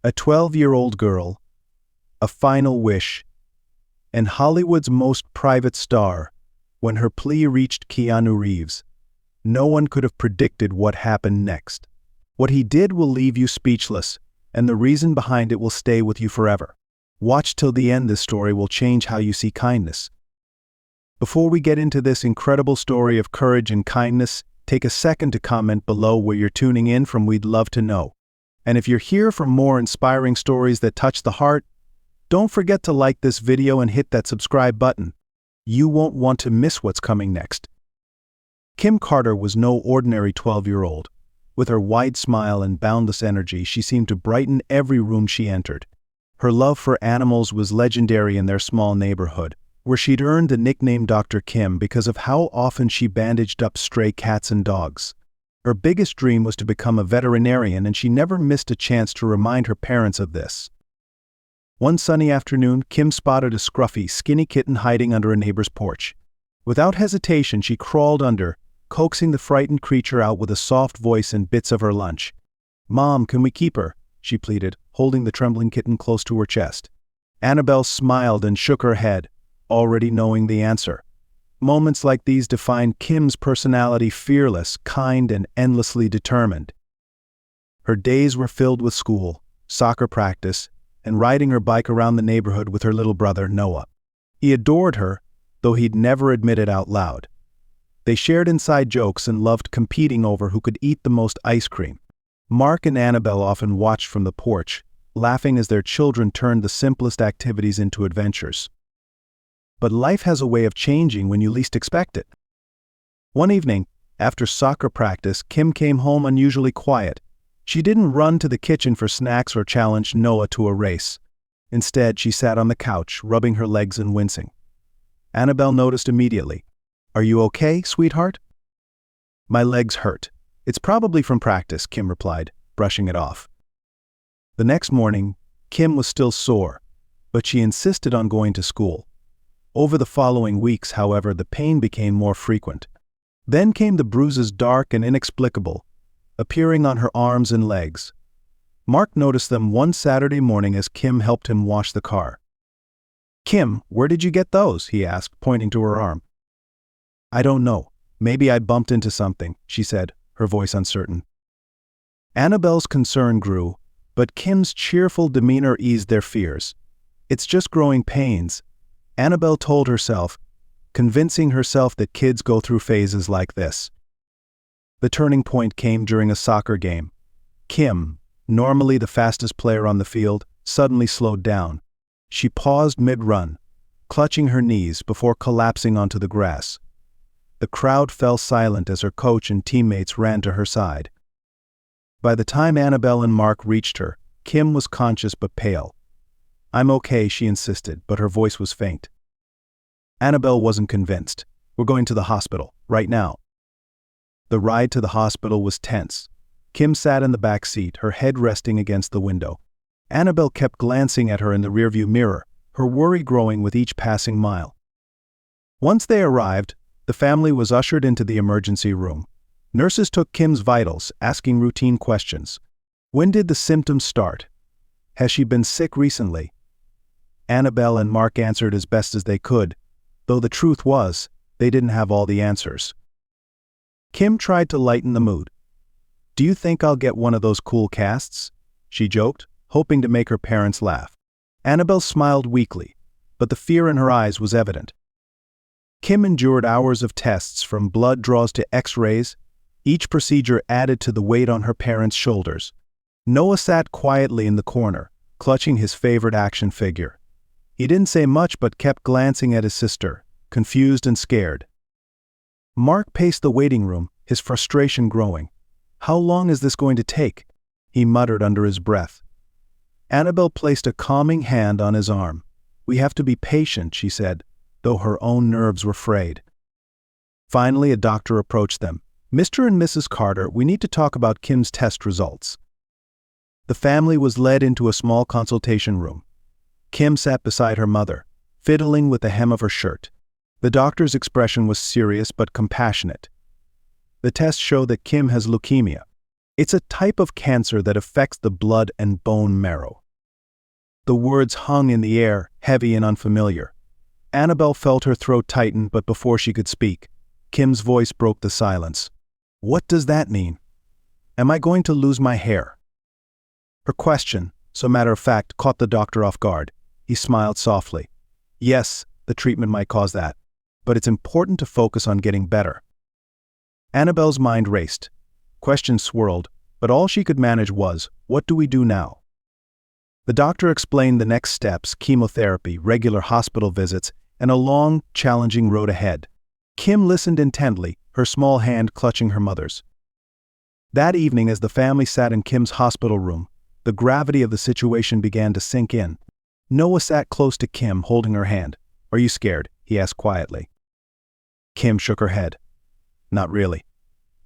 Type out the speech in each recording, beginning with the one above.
A 12-year-old girl, a final wish, and Hollywood's most private star. When her plea reached Keanu Reeves, no one could have predicted what happened next. What he did will leave you speechless, and the reason behind it will stay with you forever. Watch till the end. This story will change how you see kindness. Before we get into this incredible story of courage and kindness, take a second to comment below where you're tuning in from. We'd love to know. And if you're here for more inspiring stories that touch the heart, don't forget to like this video and hit that subscribe button. You won't want to miss what's coming next. Kim Carter was no ordinary 12-year-old. With her wide smile and boundless energy, she seemed to brighten every room she entered. Her love for animals was legendary in their small neighborhood, where she'd earned the nickname Dr. Kim because of how often she bandaged up stray cats and dogs. Her biggest dream was to become a veterinarian, and she never missed a chance to remind her parents of this. One sunny afternoon, Kim spotted a scruffy, skinny kitten hiding under a neighbor's porch. Without hesitation, she crawled under, coaxing the frightened creature out with a soft voice and bits of her lunch. "Mom, can we keep her?" she pleaded, holding the trembling kitten close to her chest. Annabelle smiled and shook her head, already knowing the answer. Moments like these defined Kim's personality: fearless, kind, and endlessly determined. Her days were filled with school, soccer practice, and riding her bike around the neighborhood with her little brother, Noah. He adored her, though he'd never admit it out loud. They shared inside jokes and loved competing over who could eat the most ice cream. Mark and Annabelle often watched from the porch, laughing as their children turned the simplest activities into adventures. But life has a way of changing when you least expect it. One evening, after soccer practice, Kim came home unusually quiet. She didn't run to the kitchen for snacks or challenge Noah to a race. Instead, she sat on the couch, rubbing her legs and wincing. Annabelle noticed immediately. "Are you okay, sweetheart?" "My legs hurt. It's probably from practice," Kim replied, brushing it off. The next morning, Kim was still sore, but she insisted on going to school. Over the following weeks, however, the pain became more frequent. Then came the bruises, dark and inexplicable, appearing on her arms and legs. Mark noticed them one Saturday morning as Kim helped him wash the car. "Kim, where did you get those?" he asked, pointing to her arm. "I don't know. Maybe I bumped into something," she said, her voice uncertain. Annabelle's concern grew, but Kim's cheerful demeanor eased their fears. "It's just growing pains," Annabelle told herself, convincing herself that kids go through phases like this. The turning point came during a soccer game. Kim, normally the fastest player on the field, suddenly slowed down. She paused mid-run, clutching her knees before collapsing onto the grass. The crowd fell silent as her coach and teammates ran to her side. By the time Annabelle and Mark reached her, Kim was conscious but pale. "I'm okay," she insisted, but her voice was faint. Annabelle wasn't convinced. "We're going to the hospital, right now." The ride to the hospital was tense. Kim sat in the back seat, her head resting against the window. Annabelle kept glancing at her in the rearview mirror, her worry growing with each passing mile. Once they arrived, the family was ushered into the emergency room. Nurses took Kim's vitals, asking routine questions. When did the symptoms start? Has she been sick recently? Annabelle and Mark answered as best as they could, though the truth was, they didn't have all the answers. Kim tried to lighten the mood. "Do you think I'll get one of those cool casts?" she joked, hoping to make her parents laugh. Annabelle smiled weakly, but the fear in her eyes was evident. Kim endured hours of tests, from blood draws to X-rays. Each procedure added to the weight on her parents' shoulders. Noah sat quietly in the corner, clutching his favorite action figure. He didn't say much but kept glancing at his sister, confused and scared. Mark paced the waiting room, his frustration growing. "How long is this going to take?" he muttered under his breath. Annabelle placed a calming hand on his arm. "We have to be patient," she said, though her own nerves were frayed. Finally, a doctor approached them. "Mr. and Mrs. Carter, we need to talk about Kim's test results." The family was led into a small consultation room. Kim sat beside her mother, fiddling with the hem of her shirt. The doctor's expression was serious but compassionate. "The tests show that Kim has leukemia. It's a type of cancer that affects the blood and bone marrow." The words hung in the air, heavy and unfamiliar. Annabelle felt her throat tighten, but before she could speak, Kim's voice broke the silence. "What does that mean? Am I going to lose my hair?" Her question, so matter-of-fact, caught the doctor off guard. He smiled softly. "Yes, the treatment might cause that, but it's important to focus on getting better." Annabelle's mind raced. Questions swirled, but all she could manage was, "What do we do now?" The doctor explained the next steps: chemotherapy, regular hospital visits, and a long, challenging road ahead. Kim listened intently, her small hand clutching her mother's. That evening, as the family sat in Kim's hospital room, the gravity of the situation began to sink in. Noah sat close to Kim, holding her hand. "Are you scared?" he asked quietly. Kim shook her head. "Not really.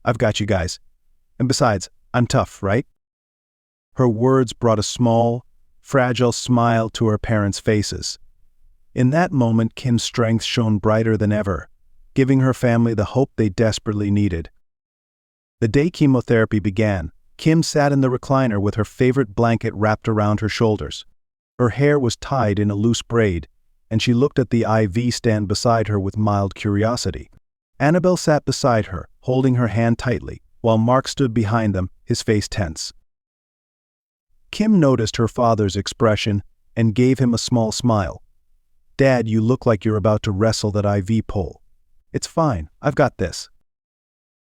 I've got you guys. And besides, I'm tough, right?" Her words brought a small, fragile smile to her parents' faces. In that moment, Kim's strength shone brighter than ever, giving her family the hope they desperately needed. The day chemotherapy began, Kim sat in the recliner with her favorite blanket wrapped around her shoulders. Her hair was tied in a loose braid, and she looked at the IV stand beside her with mild curiosity. Annabelle sat beside her, holding her hand tightly, while Mark stood behind them, his face tense. Kim noticed her father's expression and gave him a small smile. "Dad, you look like you're about to wrestle that IV pole." "It's fine, I've got this."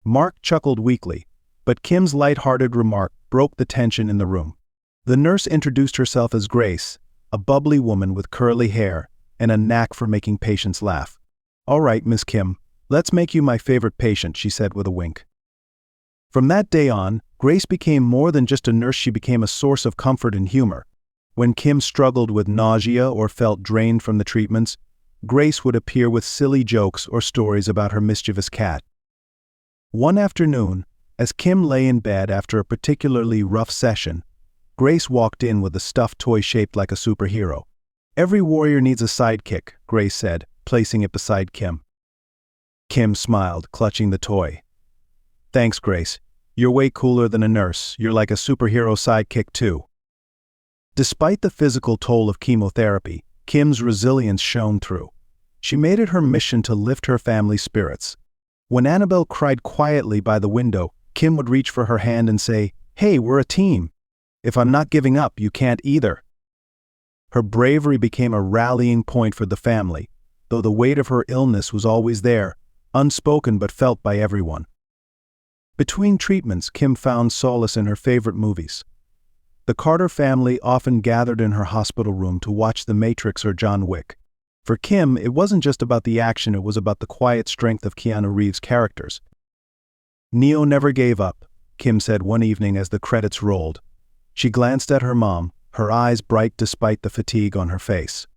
Mark chuckled weakly, but Kim's light-hearted remark broke the tension in the room. The nurse introduced herself as Grace, a bubbly woman with curly hair and a knack for making patients laugh. "All right, Miss Kim, let's make you my favorite patient," she said with a wink. From that day on, Grace became more than just a nurse. She became a source of comfort and humor. When Kim struggled with nausea or felt drained from the treatments, Grace would appear with silly jokes or stories about her mischievous cat. One afternoon, as Kim lay in bed after a particularly rough session, Grace walked in with a stuffed toy shaped like a superhero. "Every warrior needs a sidekick," Grace said, placing it beside Kim. Kim smiled, clutching the toy. "Thanks, Grace. You're way cooler than a nurse. You're like a superhero sidekick too." Despite the physical toll of chemotherapy, Kim's resilience shone through. She made it her mission to lift her family's spirits. When Annabelle cried quietly by the window, Kim would reach for her hand and say, "Hey, we're a team. If I'm not giving up, you can't either." Her bravery became a rallying point for the family, though the weight of her illness was always there, unspoken but felt by everyone. Between treatments, Kim found solace in her favorite movies. The Carter family often gathered in her hospital room to watch The Matrix or John Wick. For Kim, it wasn't just about the action, it was about the quiet strength of Keanu Reeves' characters. "Neo never gave up," Kim said one evening as the credits rolled. She glanced at her mom, her eyes bright despite the fatigue on her face.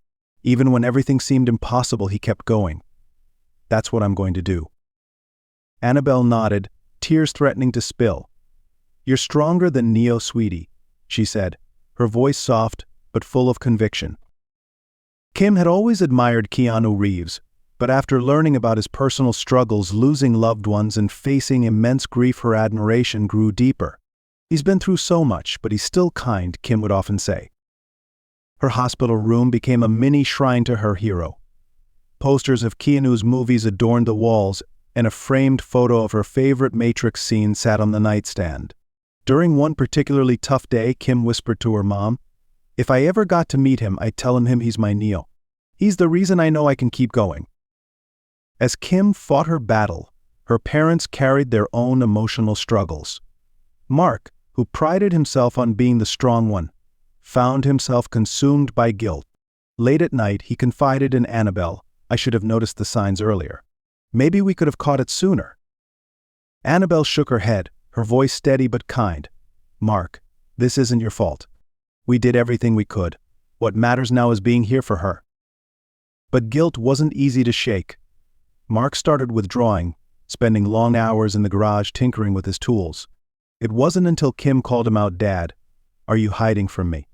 Even when everything seemed impossible, he kept going. "That's what I'm going to do." Annabelle nodded, tears threatening to spill. "You're stronger than Neo, sweetie," she said, her voice soft but full of conviction. Kim had always admired Keanu Reeves, but after learning about his personal struggles, losing loved ones, and facing immense grief, her admiration grew deeper. "He's been through so much, but he's still kind," Kim would often say. Her hospital room became a mini shrine to her hero. Posters of Keanu's movies adorned the walls, and a framed photo of her favorite Matrix scene sat on the nightstand. During one particularly tough day, Kim whispered to her mom, "If I ever got to meet him, I'd tell him he's my Neo. He's the reason I know I can keep going." As Kim fought her battle, her parents carried their own emotional struggles. Mark, who prided himself on being the strong one, found himself consumed by guilt. Late at night, he confided in Annabelle, "I should have noticed the signs earlier. Maybe we could have caught it sooner." Annabelle shook her head, her voice steady but kind. "Mark, this isn't your fault. We did everything we could. What matters now is being here for her." But guilt wasn't easy to shake. Mark started withdrawing, spending long hours in the garage tinkering with his tools. It wasn't until Kim called him out, "Dad, are you hiding from me?"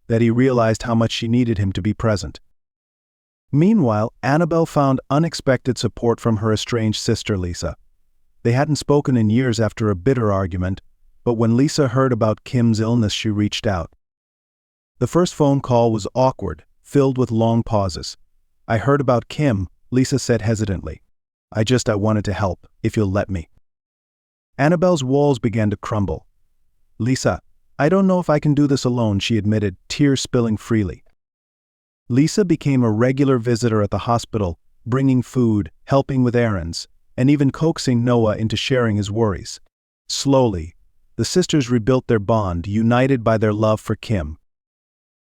that he realized how much she needed him to be present. Meanwhile, Annabelle found unexpected support from her estranged sister Lisa. They hadn't spoken in years after a bitter argument, But when Lisa heard about Kim's illness, she reached out. The first phone call was awkward, filled with long pauses. "I heard about Kim," Lisa said hesitantly. I wanted to help, if you'll let me." Annabelle's walls began to crumble. "Lisa, I don't know if I can do this alone," she admitted, tears spilling freely. Lisa became a regular visitor at the hospital, bringing food, helping with errands, and even coaxing Noah into sharing his worries. Slowly, the sisters rebuilt their bond, united by their love for Kim.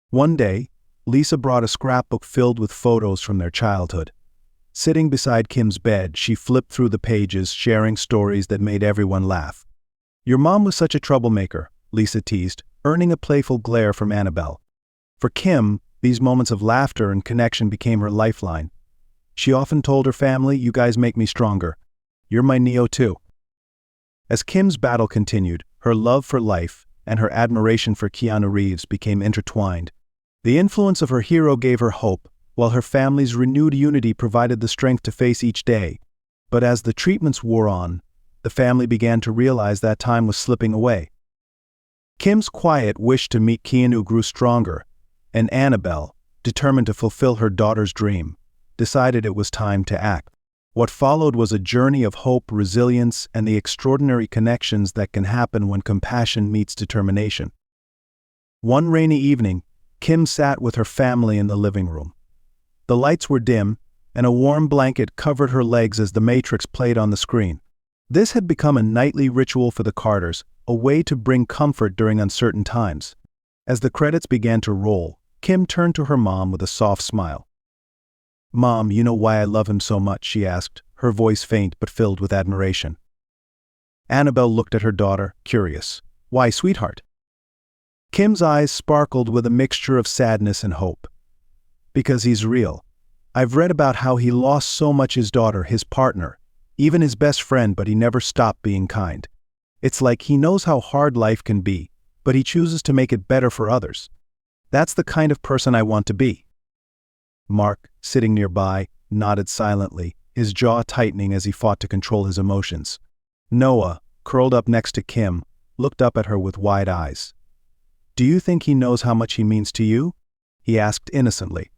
One day, Lisa brought a scrapbook filled with photos from their childhood. Sitting beside Kim's bed, she flipped through the pages, sharing stories that made everyone laugh. "Your mom was such a troublemaker," Lisa teased, earning a playful glare from Annabelle. For Kim, these moments of laughter and connection became her lifeline. She often told her family, "You guys make me stronger. You're my Neo too." As Kim's battle continued, her love for life and her admiration for Keanu Reeves became intertwined. The influence of her hero gave her hope, while her family's renewed unity provided the strength to face each day. But as the treatments wore on, the family began to realize that time was slipping away. Kim's quiet wish to meet Keanu grew stronger, and Annabelle, determined to fulfill her daughter's dream, decided it was time to act. What followed was a journey of hope, resilience, and the extraordinary connections that can happen when compassion meets determination. One rainy evening, Kim sat with her family in the living room. The lights were dim, and a warm blanket covered her legs as The Matrix played on the screen. This had become a nightly ritual for the Carters, a way to bring comfort during uncertain times. As the credits began to roll, Kim turned to her mom with a soft smile. "Mom, you know why I love him so much?" she asked, her voice faint but filled with admiration. Annabelle looked at her daughter, curious. "Why, sweetheart?" Kim's eyes sparkled with a mixture of sadness and hope. "Because he's real. I've read about how he lost so much his daughter, his partner, even his best friend, but he never stopped being kind. It's like he knows how hard life can be, but he chooses to make it better for others. That's the kind of person I want to be." Mark, sitting nearby, nodded silently, his jaw tightening as he fought to control his emotions. Noah, curled up next to Kim, looked up at her with wide eyes. "Do you think he knows how much he means to you?" he asked innocently.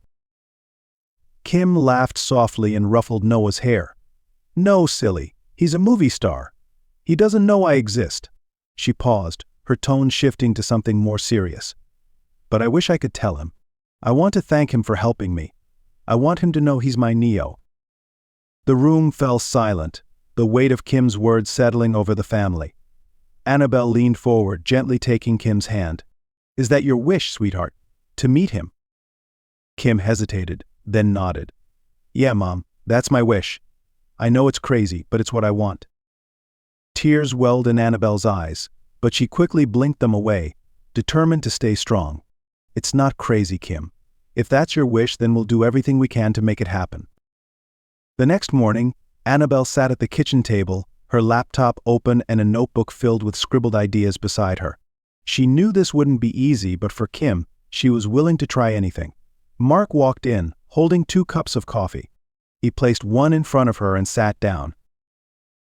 Kim laughed softly and ruffled Noah's hair. "No, silly. He's a movie star. He doesn't know I exist." She paused, her tone shifting to something more serious. "But I wish I could tell him. I want to thank him for helping me. I want him to know he's my Neo." The room fell silent, the weight of Kim's words settling over the family. Annabelle leaned forward, gently taking Kim's hand. "Is that your wish, sweetheart? To meet him?" Kim hesitated, then nodded. "Yeah, Mom, that's my wish. I know it's crazy, but it's what I want." Tears welled in Annabelle's eyes, but she quickly blinked them away, determined to stay strong. "It's not crazy, Kim. If that's your wish, then we'll do everything we can to make it happen." The next morning, Annabelle sat at the kitchen table, her laptop open and a notebook filled with scribbled ideas beside her. She knew this wouldn't be easy, but for Kim, she was willing to try anything. Mark walked in, holding 2 cups of coffee. He placed one in front of her and sat down.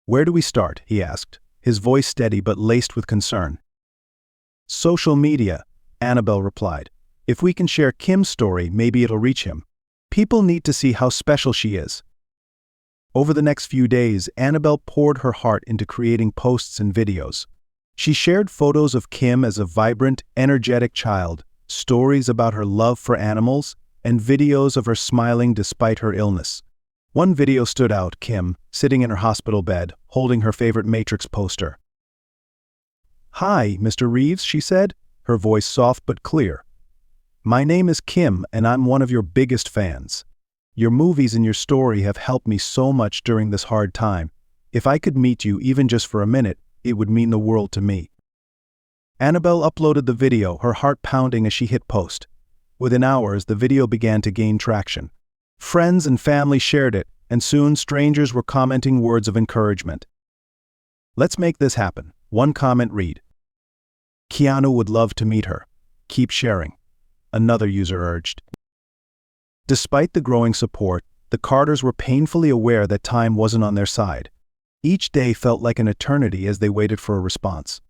"Where do we start?" he asked, his voice steady but laced with concern. "Social media," Annabelle replied. "If we can share Kim's story, maybe it'll reach him. People need to see how special she is." Over the next few days, Annabelle poured her heart into creating posts and videos. She shared photos of Kim as a vibrant, energetic child, stories about her love for animals, and videos of her smiling despite her illness. One video stood out: Kim, sitting in her hospital bed, holding her favorite Matrix poster. "Hi, Mr. Reeves," she said, her voice soft but clear. "My name is Kim, and I'm one of your biggest fans. Your movies and your story have helped me so much during this hard time. If I could meet you even just for a minute, it would mean the world to me." Annabelle uploaded the video, her heart pounding as she hit post. Within hours, the video began to gain traction. Friends and family shared it, and soon strangers were commenting words of encouragement. "Let's make this happen," one comment read. "Keanu would love to meet her. Keep sharing," another user urged. Despite the growing support, the Carters were painfully aware that time wasn't on their side. Each day felt like an eternity as they waited for a response.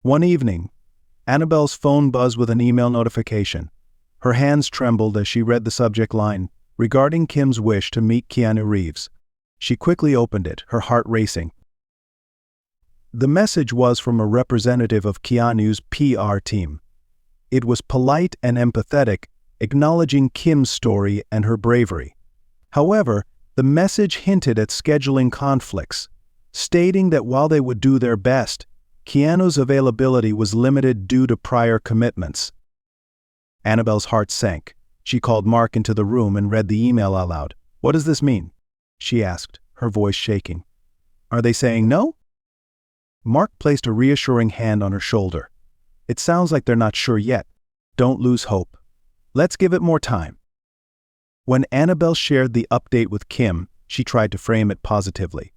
One evening, Annabelle's phone buzzed with an email notification. Her hands trembled as she read the subject line, regarding Kim's wish to meet Keanu Reeves. She quickly opened it, her heart racing. The message was from a representative of Keanu's PR team. It was polite and empathetic, acknowledging Kim's story and her bravery. However, the message hinted at scheduling conflicts, stating that while they would do their best, Keanu's availability was limited due to prior commitments. Annabelle's heart sank. She called Mark into the room and read the email aloud. "What does this mean?" she asked, her voice shaking. "Are they saying no?" Mark placed a reassuring hand on her shoulder. "It sounds like they're not sure yet. Don't lose hope. Let's give it more time." When Annabelle shared the update with Kim, she tried to frame it positively.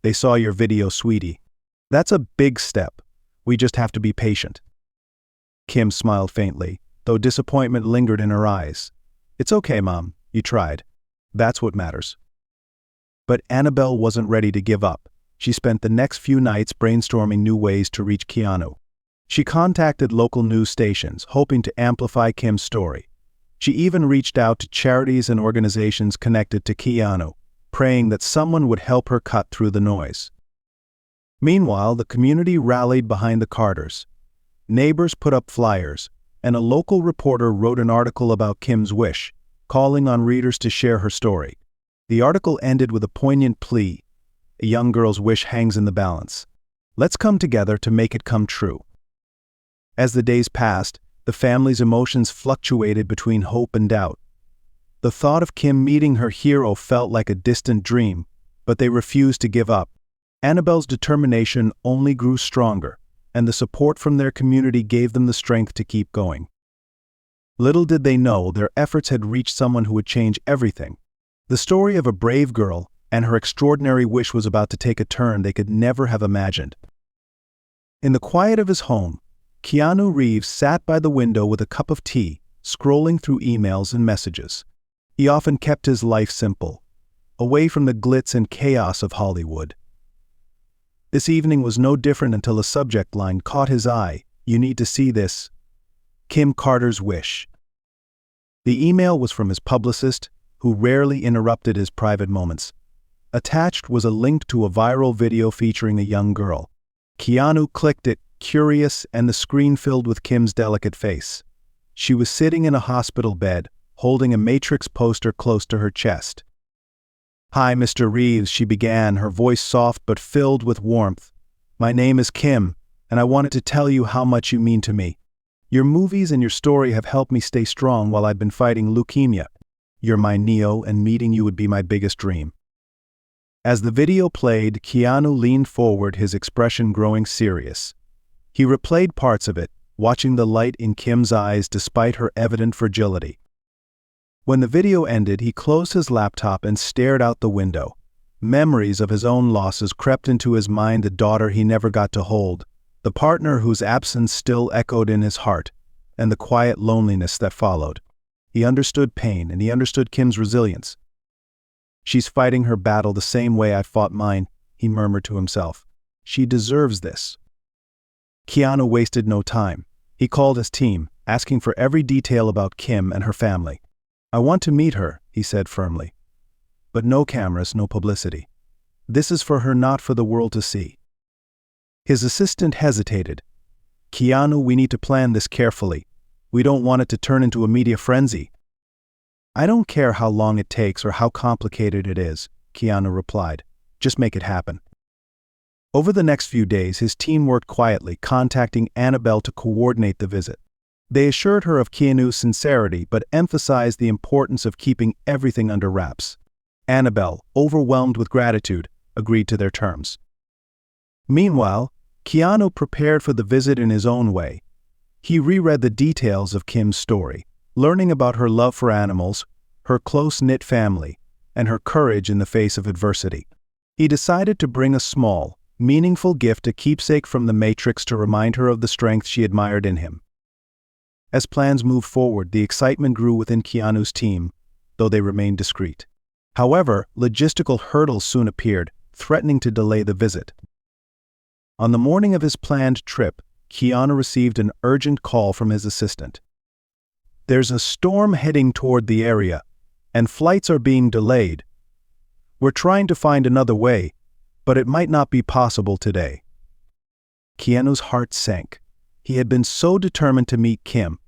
"They saw your video, sweetie. That's a big step. We just have to be patient." Kim smiled faintly, though disappointment lingered in her eyes. "It's okay, Mom. You tried. That's what matters." But Annabelle wasn't ready to give up. She spent the next few nights brainstorming new ways to reach Keanu. She contacted local news stations, hoping to amplify Kim's story. She even reached out to charities and organizations connected to Keanu, praying that someone would help her cut through the noise. Meanwhile, the community rallied behind the Carters. Neighbors put up flyers, and a local reporter wrote an article about Kim's wish, calling on readers to share her story. The article ended with a poignant plea: "A young girl's wish hangs in the balance. Let's come together to make it come true." As the days passed, the family's emotions fluctuated between hope and doubt. The thought of Kim meeting her hero felt like a distant dream, but they refused to give up. Annabelle's determination only grew stronger, and the support from their community gave them the strength to keep going. Little did they know their efforts had reached someone who would change everything. The story of a brave girl and her extraordinary wish was about to take a turn they could never have imagined. In the quiet of his home, Keanu Reeves sat by the window with a cup of tea, scrolling through emails and messages. He often kept his life simple, away from the glitz and chaos of Hollywood. This evening was no different until a subject line caught his eye. "You need to see this. Kim Carter's wish." The email was from his publicist, who rarely interrupted his private moments. Attached was a link to a viral video featuring a young girl. Keanu clicked it, curious, and the screen filled with Kim's delicate face. She was sitting in a hospital bed, holding a Matrix poster close to her chest. "Hi, Mr. Reeves," she began, her voice soft but filled with warmth. "My name is Kim, and I wanted to tell you how much you mean to me. Your movies and your story have helped me stay strong while I've been fighting leukemia. You're my Neo, and meeting you would be my biggest dream." As the video played, Keanu leaned forward, his expression growing serious. He replayed parts of it, watching the light in Kim's eyes despite her evident fragility. When the video ended, he closed his laptop and stared out the window. Memories of his own losses crept into his mind: the daughter he never got to hold, the partner whose absence still echoed in his heart, and the quiet loneliness that followed. He understood pain, and he understood Kim's resilience. "She's fighting her battle the same way I fought mine," he murmured to himself. "She deserves this." Keanu wasted no time. He called his team, asking for every detail about Kim and her family. "I want to meet her," he said firmly. "But no cameras, no publicity. This is for her, not for the world to see." His assistant hesitated. "Keanu, we need to plan this carefully. We don't want it to turn into a media frenzy." "I don't care how long it takes or how complicated it is," Keanu replied. "Just make it happen." Over the next few days, his team worked quietly, contacting Annabelle to coordinate the visit. They assured her of Keanu's sincerity, but emphasized the importance of keeping everything under wraps. Annabelle, overwhelmed with gratitude, agreed to their terms. Meanwhile, Keanu prepared for the visit in his own way. He reread the details of Kim's story, learning about her love for animals, her close-knit family, and her courage in the face of adversity. He decided to bring a small, meaningful gift, a keepsake from the Matrix, to remind her of the strength she admired in him. As plans moved forward, the excitement grew within Keanu's team, though they remained discreet. However, logistical hurdles soon appeared, threatening to delay the visit. On the morning of his planned trip, Keanu received an urgent call from his assistant. "There's a storm heading toward the area, and flights are being delayed. We're trying to find another way, but it might not be possible today." Keanu's heart sank. He had been so determined to meet Kim,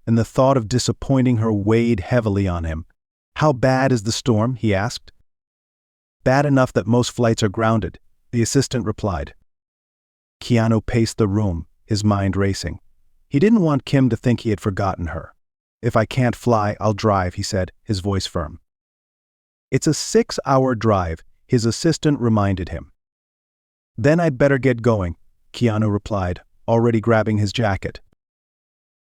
and the thought of disappointing her weighed heavily on him. "How bad is the storm?" he asked. "Bad enough that most flights are grounded," the assistant replied. Keanu paced the room, his mind racing. He didn't want Kim to think he had forgotten her. "If I can't fly, I'll drive," he said, his voice firm. "It's a 6-hour drive," his assistant reminded him. "Then I'd better get going," Keanu replied, already grabbing his jacket.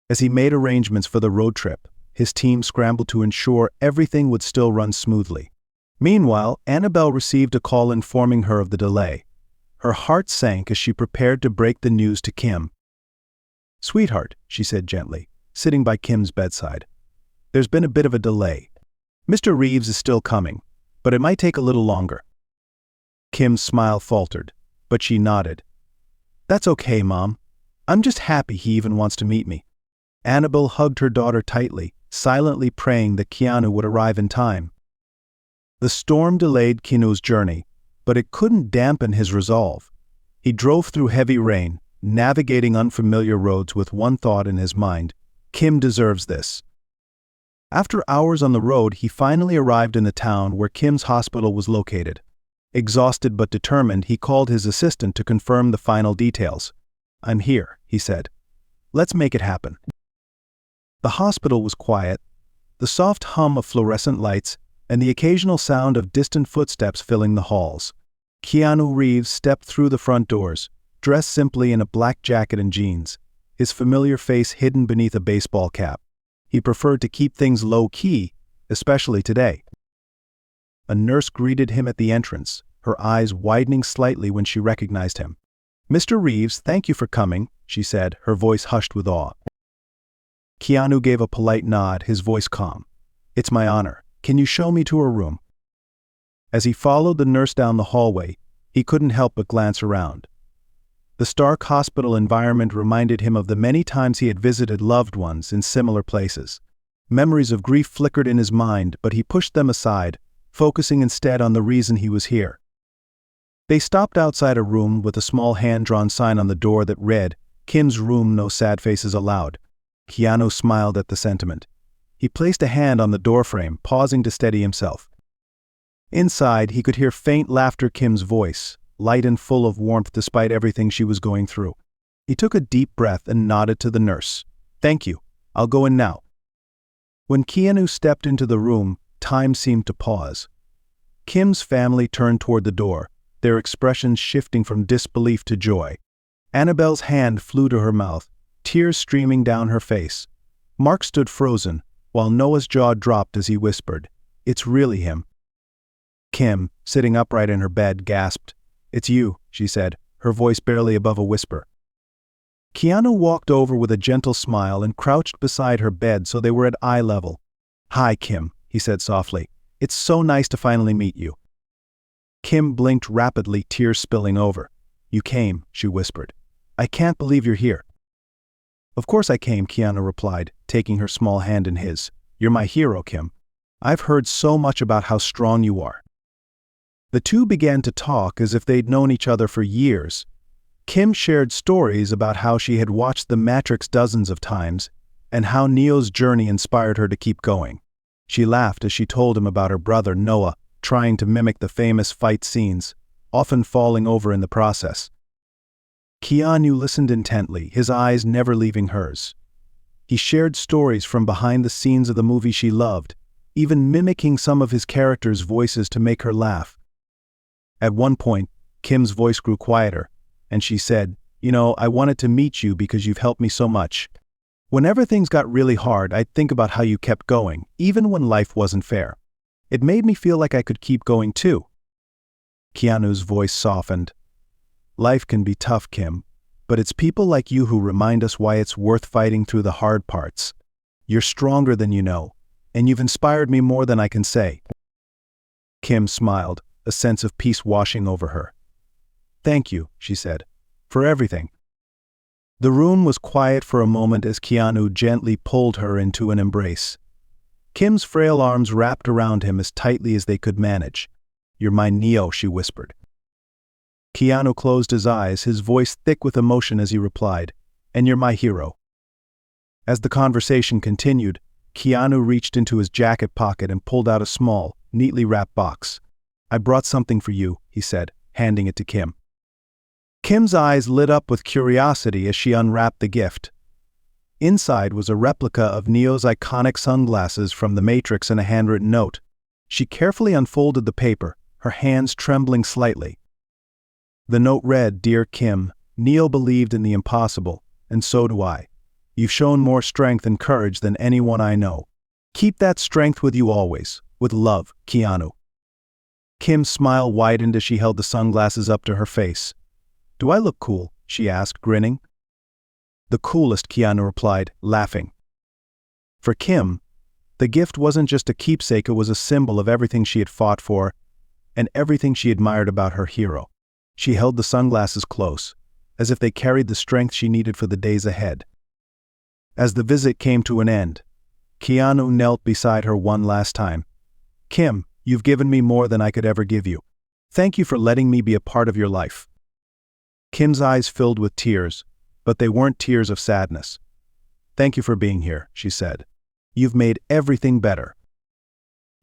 As he made arrangements for the road trip, his team scrambled to ensure everything would still run smoothly. Meanwhile, Annabelle received a call informing her of the delay. Her heart sank as she prepared to break the news to Kim. "Sweetheart," she said gently, sitting by Kim's bedside, "there's been a bit of a delay. Mr. Reeves is still coming, but it might take a little longer." Kim's smile faltered, but she nodded. "That's okay, Mom. I'm just happy he even wants to meet me." Annabelle hugged her daughter tightly, silently praying that Keanu would arrive in time. The storm delayed Keanu's journey, but it couldn't dampen his resolve. He drove through heavy rain, navigating unfamiliar roads with one thought in his mind: Kim deserves this. After hours on the road, he finally arrived in the town where Kim's hospital was located. Exhausted but determined, he called his assistant to confirm the final details. "I'm here," he said. "Let's make it happen." The hospital was quiet, the soft hum of fluorescent lights and the occasional sound of distant footsteps filling the halls. Keanu Reeves stepped through the front doors, dressed simply in a black jacket and jeans, his familiar face hidden beneath a baseball cap. He preferred to keep things low-key, especially today. A nurse greeted him at the entrance, her eyes widening slightly when she recognized him. "Mr. Reeves, thank you for coming," she said, her voice hushed with awe. Keanu gave a polite nod, his voice calm. "It's my honor. Can you show me to her room?" As he followed the nurse down the hallway, he couldn't help but glance around. The stark hospital environment reminded him of the many times he had visited loved ones in similar places. Memories of grief flickered in his mind, but he pushed them aside, focusing instead on the reason he was here. They stopped outside a room with a small hand-drawn sign on the door that read, "Kim's room, no sad faces allowed." Keanu smiled at the sentiment. He placed a hand on the doorframe, pausing to steady himself. Inside, he could hear faint laughter, Kim's voice, light and full of warmth despite everything she was going through. He took a deep breath and nodded to the nurse. "Thank you. I'll go in now." When Keanu stepped into the room, time seemed to pause. Kim's family turned toward the door, their expressions shifting from disbelief to joy. Annabelle's hand flew to her mouth, tears streaming down her face. Mark stood frozen, while Noah's jaw dropped as he whispered, "It's really him." Kim, sitting upright in her bed, gasped. "It's you," she said, her voice barely above a whisper. Keanu walked over with a gentle smile and crouched beside her bed so they were at eye level. "Hi, Kim," he said softly. "It's so nice to finally meet you." Kim blinked rapidly, tears spilling over. "You came," she whispered. "I can't believe you're here." "Of course I came," Keanu replied, taking her small hand in his. "You're my hero, Kim. I've heard so much about how strong you are." The two began to talk as if they'd known each other for years. Kim shared stories about how she had watched The Matrix dozens of times and how Neo's journey inspired her to keep going. She laughed as she told him about her brother Noah trying to mimic the famous fight scenes, often falling over in the process. Keanu listened intently, his eyes never leaving hers. He shared stories from behind the scenes of the movie she loved, even mimicking some of his characters' voices to make her laugh. At one point, Kim's voice grew quieter, and she said, "You know, I wanted to meet you because you've helped me so much. Whenever things got really hard, I'd think about how you kept going, even when life wasn't fair. It made me feel like I could keep going too." Keanu's voice softened. "Life can be tough, Kim, but it's people like you who remind us why it's worth fighting through the hard parts. You're stronger than you know, and you've inspired me more than I can say." Kim smiled, a sense of peace washing over her. "Thank you," she said, "for everything." The room was quiet for a moment as Keanu gently pulled her into an embrace. Kim's frail arms wrapped around him as tightly as they could manage. "You're my Neo," she whispered. Keanu closed his eyes, his voice thick with emotion as he replied, "And you're my hero." As the conversation continued, Keanu reached into his jacket pocket and pulled out a small, neatly wrapped box. "I brought something for you," he said, handing it to Kim. Kim's eyes lit up with curiosity as she unwrapped the gift. Inside was a replica of Neo's iconic sunglasses from The Matrix and a handwritten note. She carefully unfolded the paper, her hands trembling slightly. The note read, "Dear Kim, Neo believed in the impossible, and so do I. You've shown more strength and courage than anyone I know. Keep that strength with you always. With love, Keanu." Kim's smile widened as she held the sunglasses up to her face. "Do I look cool?" she asked, grinning. "The coolest," Keanu replied, laughing. For Kim, the gift wasn't just a keepsake, it was a symbol of everything she had fought for and everything she admired about her hero. She held the sunglasses close, as if they carried the strength she needed for the days ahead. As the visit came to an end, Keanu knelt beside her one last time. "Kim, you've given me more than I could ever give you. Thank you for letting me be a part of your life." Kim's eyes filled with tears, but they weren't tears of sadness. "Thank you for being here," she said. "You've made everything better."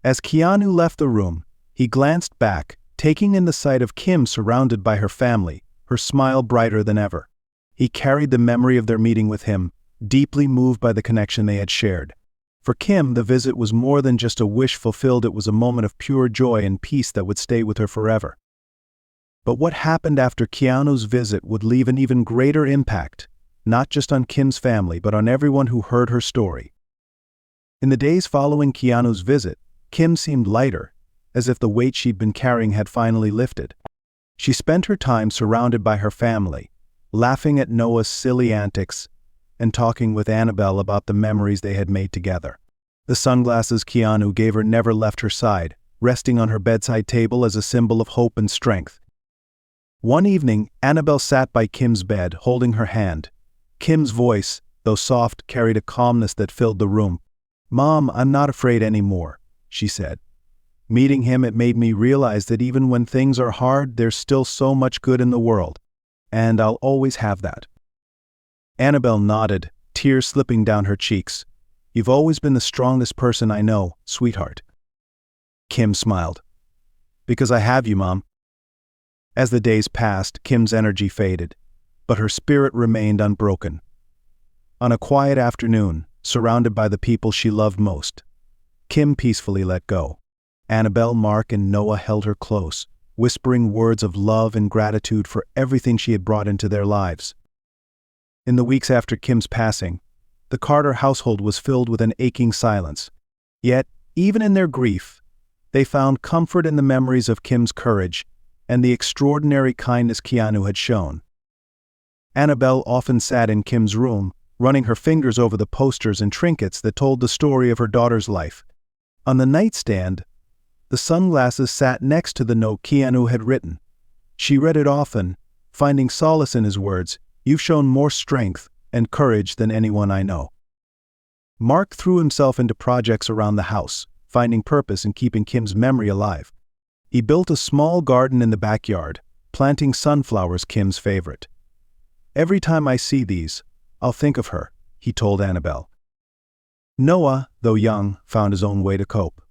As Keanu left the room, he glanced back, taking in the sight of Kim surrounded by her family, her smile brighter than ever. He carried the memory of their meeting with him, deeply moved by the connection they had shared. For Kim, the visit was more than just a wish fulfilled, it was a moment of pure joy and peace that would stay with her forever. But what happened after Keanu's visit would leave an even greater impact, not just on Kim's family but on everyone who heard her story. In the days following Keanu's visit, Kim seemed lighter, as if the weight she'd been carrying had finally lifted. She spent her time surrounded by her family, laughing at Noah's silly antics and talking with Annabelle about the memories they had made together. The sunglasses Keanu gave her never left her side, resting on her bedside table as a symbol of hope and strength. One evening, Annabelle sat by Kim's bed, holding her hand. Kim's voice, though soft, carried a calmness that filled the room. "Mom, I'm not afraid anymore," she said. "Meeting him, it made me realize that even when things are hard, there's still so much good in the world. And I'll always have that." Annabelle nodded, tears slipping down her cheeks. "You've always been the strongest person I know, sweetheart." Kim smiled. "Because I have you, Mom." As the days passed, Kim's energy faded, but her spirit remained unbroken. On a quiet afternoon, surrounded by the people she loved most, Kim peacefully let go. Annabelle, Mark, and Noah held her close, whispering words of love and gratitude for everything she had brought into their lives. In the weeks after Kim's passing, the Carter household was filled with an aching silence. Yet, even in their grief, they found comfort in the memories of Kim's courage and the extraordinary kindness Keanu had shown. Annabelle often sat in Kim's room, running her fingers over the posters and trinkets that told the story of her daughter's life. On the nightstand, the sunglasses sat next to the note Keanu had written. She read it often, finding solace in his words, "You've shown more strength and courage than anyone I know." Mark threw himself into projects around the house, finding purpose in keeping Kim's memory alive. He built a small garden in the backyard, planting sunflowers, Kim's favorite. "Every time I see these, I'll think of her," he told Annabelle. Noah, though young, found his own way to cope.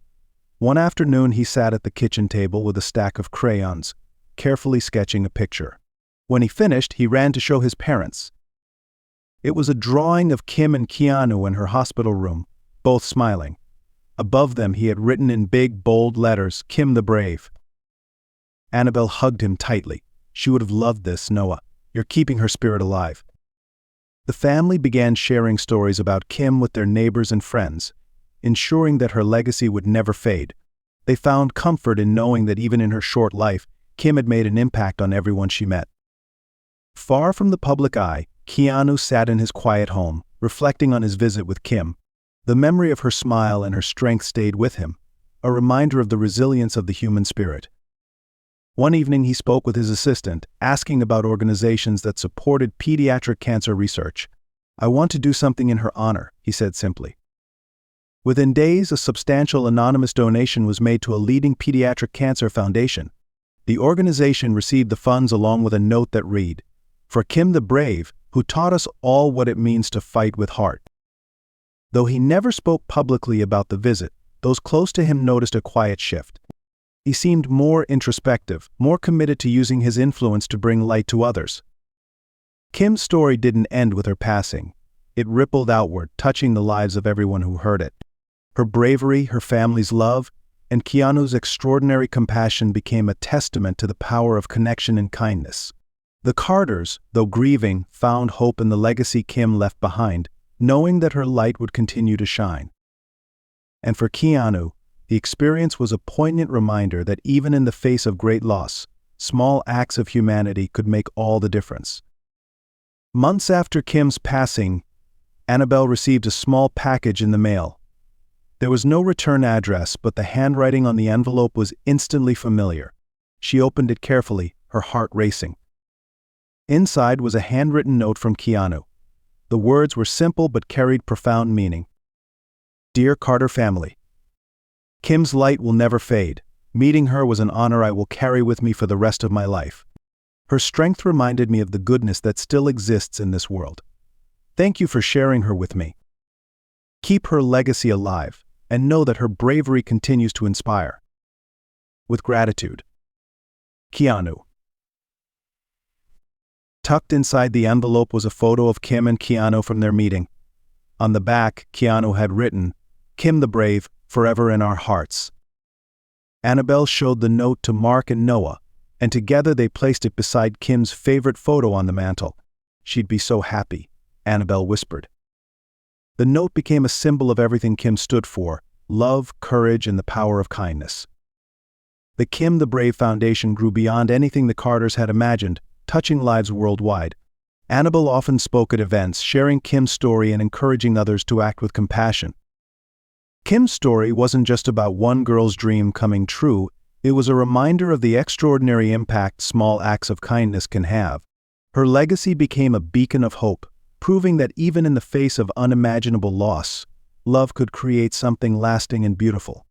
One afternoon he sat at the kitchen table with a stack of crayons, carefully sketching a picture. When he finished, he ran to show his parents. It was a drawing of Kim and Keanu in her hospital room, both smiling. Above them he had written in big, bold letters, "Kim the Brave." Annabelle hugged him tightly. "She would have loved this, Noah. You're keeping her spirit alive." The family began sharing stories about Kim with their neighbors and friends, ensuring that her legacy would never fade. They found comfort in knowing that even in her short life, Kim had made an impact on everyone she met. Far from the public eye, Keanu sat in his quiet home, reflecting on his visit with Kim. The memory of her smile and her strength stayed with him, a reminder of the resilience of the human spirit. One evening he spoke with his assistant, asking about organizations that supported pediatric cancer research. "I want to do something in her honor," he said simply. Within days, a substantial anonymous donation was made to a leading pediatric cancer foundation. The organization received the funds along with a note that read, "For Kim the Brave, who taught us all what it means to fight with heart." Though he never spoke publicly about the visit, those close to him noticed a quiet shift. He seemed more introspective, more committed to using his influence to bring light to others. Kim's story didn't end with her passing. It rippled outward, touching the lives of everyone who heard it. Her bravery, her family's love, and Keanu's extraordinary compassion became a testament to the power of connection and kindness. The Carters, though grieving, found hope in the legacy Kim left behind, knowing that her light would continue to shine. And for Keanu, the experience was a poignant reminder that even in the face of great loss, small acts of humanity could make all the difference. Months after Kim's passing, Annabelle received a small package in the mail. There was no return address, but the handwriting on the envelope was instantly familiar. She opened it carefully, her heart racing. Inside was a handwritten note from Keanu. The words were simple but carried profound meaning. "Dear Carter family, Kim's light will never fade. Meeting her was an honor I will carry with me for the rest of my life. Her strength reminded me of the goodness that still exists in this world. Thank you for sharing her with me. Keep her legacy alive, and know that her bravery continues to inspire. With gratitude, Keanu." Tucked inside the envelope was a photo of Kim and Keanu from their meeting. On the back, Keanu had written, "Kim the Brave, forever in our hearts." Annabelle showed the note to Mark and Noah, and together they placed it beside Kim's favorite photo on the mantel. "She'd be so happy," Annabelle whispered. The note became a symbol of everything Kim stood for: love, courage, and the power of kindness. The Kim the Brave Foundation grew beyond anything the Carters had imagined, touching lives worldwide. Annabelle often spoke at events, sharing Kim's story and encouraging others to act with compassion. Kim's story wasn't just about one girl's dream coming true, it was a reminder of the extraordinary impact small acts of kindness can have. Her legacy became a beacon of hope, proving that even in the face of unimaginable loss, love could create something lasting and beautiful.